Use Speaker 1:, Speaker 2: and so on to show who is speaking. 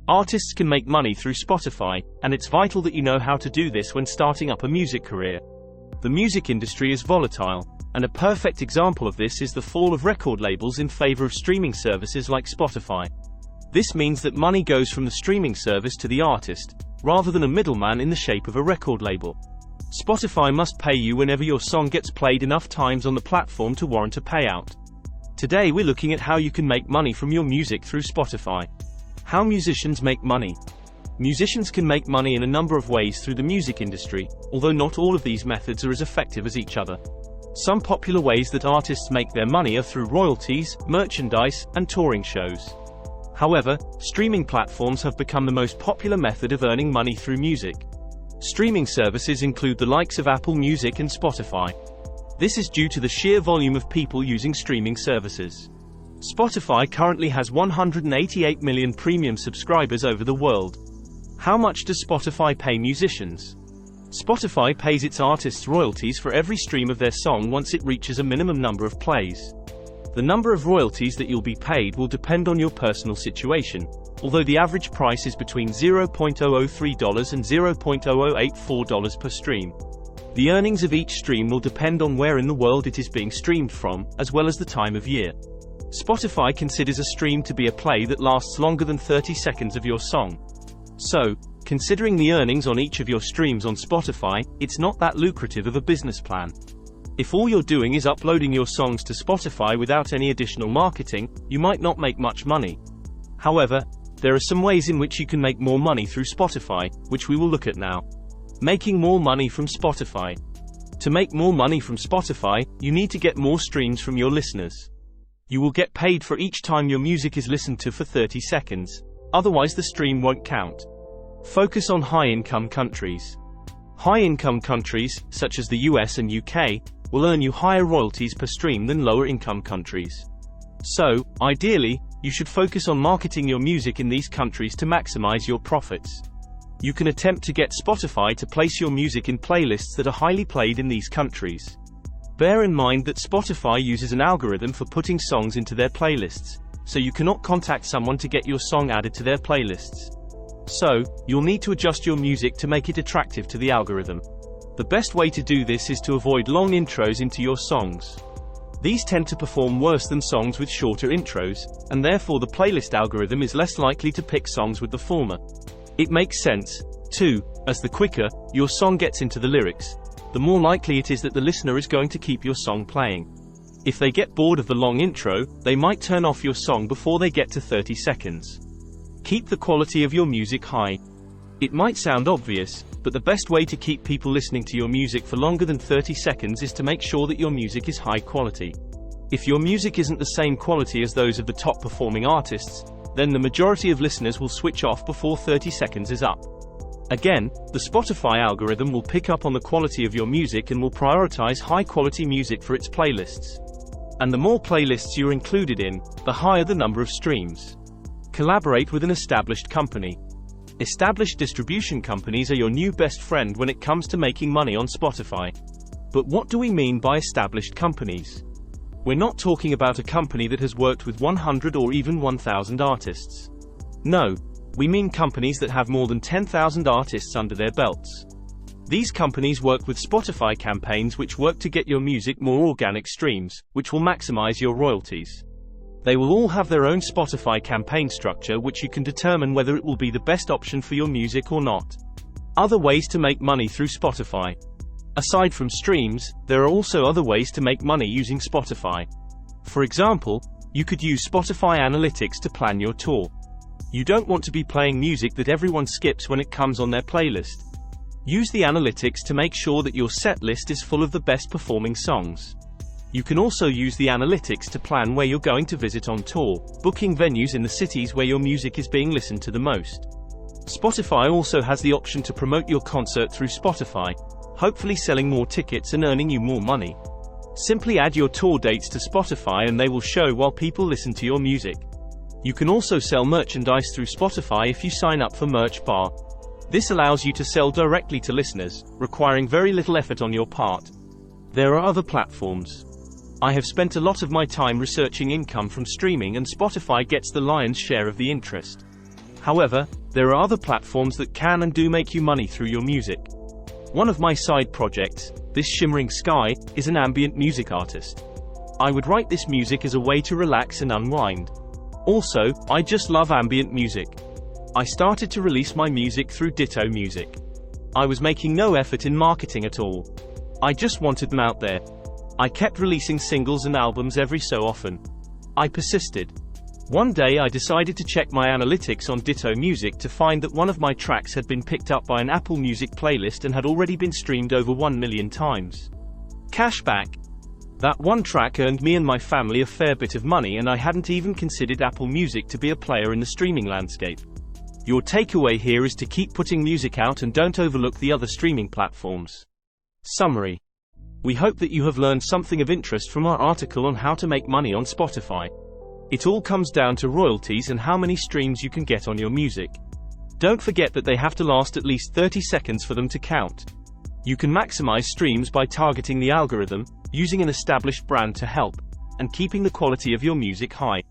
Speaker 1: Artists can make money through Spotify, and it's vital that you know how to do this when starting up a music career. The music industry is volatile, and a perfect example of this is the fall of record labels in favor of streaming services like Spotify. This means that money goes from the streaming service to the artist, rather than a middleman in the shape of a record label. Spotify must pay you whenever your song gets played enough times on the platform to warrant a payout. Today we're looking at how you can make money from your music through Spotify. How musicians make money. Musicians can make money in a number of ways through the music industry, although not all of these methods are as effective as each other. Some popular ways that artists make their money are through royalties, merchandise, and touring shows. However, streaming platforms have become the most popular method of earning money through music. Streaming services include the likes of Apple Music and Spotify. This is due to the sheer volume of people using streaming services. Spotify currently has 188 million premium subscribers over the world. How much does Spotify pay musicians? Spotify pays its artists royalties for every stream of their song once it reaches a minimum number of plays. The number of royalties that you'll be paid will depend on your personal situation, although the average price is between $0.003 and $0.0084 per stream. The earnings of each stream will depend on where in the world it is being streamed from, as well as the time of year. Spotify considers a stream to be a play that lasts longer than 30 seconds of your song. So, considering the earnings on each of your streams on Spotify, it's not that lucrative of a business plan. If all you're doing is uploading your songs to Spotify without any additional marketing, you might not make much money. However, there are some ways in which you can make more money through Spotify, which we will look at now. Making more money from Spotify. To make more money from Spotify, you need to get more streams from your listeners. You will get paid for each time your music is listened to for 30 seconds. Otherwise the stream won't count. Focus on high-income countries. High-income countries, such as the US and UK, will earn you higher royalties per stream than lower-income countries. So, ideally, you should focus on marketing your music in these countries to maximize your profits. You can attempt to get Spotify to place your music in playlists that are highly played in these countries. Bear in mind that Spotify uses an algorithm for putting songs into their playlists, so you cannot contact someone to get your song added to their playlists. So, you'll need to adjust your music to make it attractive to the algorithm. The best way to do this is to avoid long intros into your songs. These tend to perform worse than songs with shorter intros, and therefore the playlist algorithm is less likely to pick songs with the former. It makes sense, too, as the quicker your song gets into the lyrics, the more likely it is that the listener is going to keep your song playing. If they get bored of the long intro, they might turn off your song before they get to 30 seconds. Keep the quality of your music high. It might sound obvious, but the best way to keep people listening to your music for longer than 30 seconds is to make sure that your music is high quality. If your music isn't the same quality as those of the top performing artists, then the majority of listeners will switch off before 30 seconds is up. Again, the Spotify algorithm will pick up on the quality of your music and will prioritize high-quality music for its playlists. And the more playlists you're included in, the higher the number of streams. Collaborate with an established company. Established distribution companies are your new best friend when it comes to making money on Spotify. But what do we mean by established companies? We're not talking about a company that has worked with 100 or even 1,000 artists. No. We mean companies that have more than 10,000 artists under their belts. These companies work with Spotify campaigns which work to get your music more organic streams, which will maximize your royalties. They will all have their own Spotify campaign structure which you can determine whether it will be the best option for your music or not. Other ways to make money through Spotify. Aside from streams, there are also other ways to make money using Spotify. For example, you could use Spotify Analytics to plan your tour. You don't want to be playing music that everyone skips when it comes on their playlist. Use the analytics to make sure that your set list is full of the best performing songs. You can also use the analytics to plan where you're going to visit on tour, booking venues in the cities where your music is being listened to the most. Spotify also has the option to promote your concert through Spotify, hopefully selling more tickets and earning you more money. Simply add your tour dates to Spotify and they will show while people listen to your music. You can also sell merchandise through Spotify if you sign up for Merch Bar. This allows you to sell directly to listeners, requiring very little effort on your part. There are other platforms. I have spent a lot of my time researching income from streaming and Spotify gets the lion's share of the interest. However, there are other platforms that can and do make you money through your music. One of my side projects, This Shimmering Sky, is an ambient music artist. I would write this music as a way to relax and unwind. Also, I just love ambient music. I started to release my music through Ditto Music. I was making no effort in marketing at all. I just wanted them out there. I kept releasing singles and albums every so often. I persisted. One day I decided to check my analytics on Ditto Music to find that one of my tracks had been picked up by an Apple Music playlist and had already been streamed over 1 million times. Cashback. That one track earned me and my family a fair bit of money, and I hadn't even considered Apple Music to be a player in the streaming landscape. Your takeaway here is to keep putting music out and don't overlook the other streaming platforms. Summary. We hope that you have learned something of interest from our article on how to make money on Spotify. It all comes down to royalties and how many streams you can get on your music. Don't forget that they have to last at least 30 seconds for them to count. You can maximize streams by targeting the algorithm, using an established brand to help, and keeping the quality of your music high.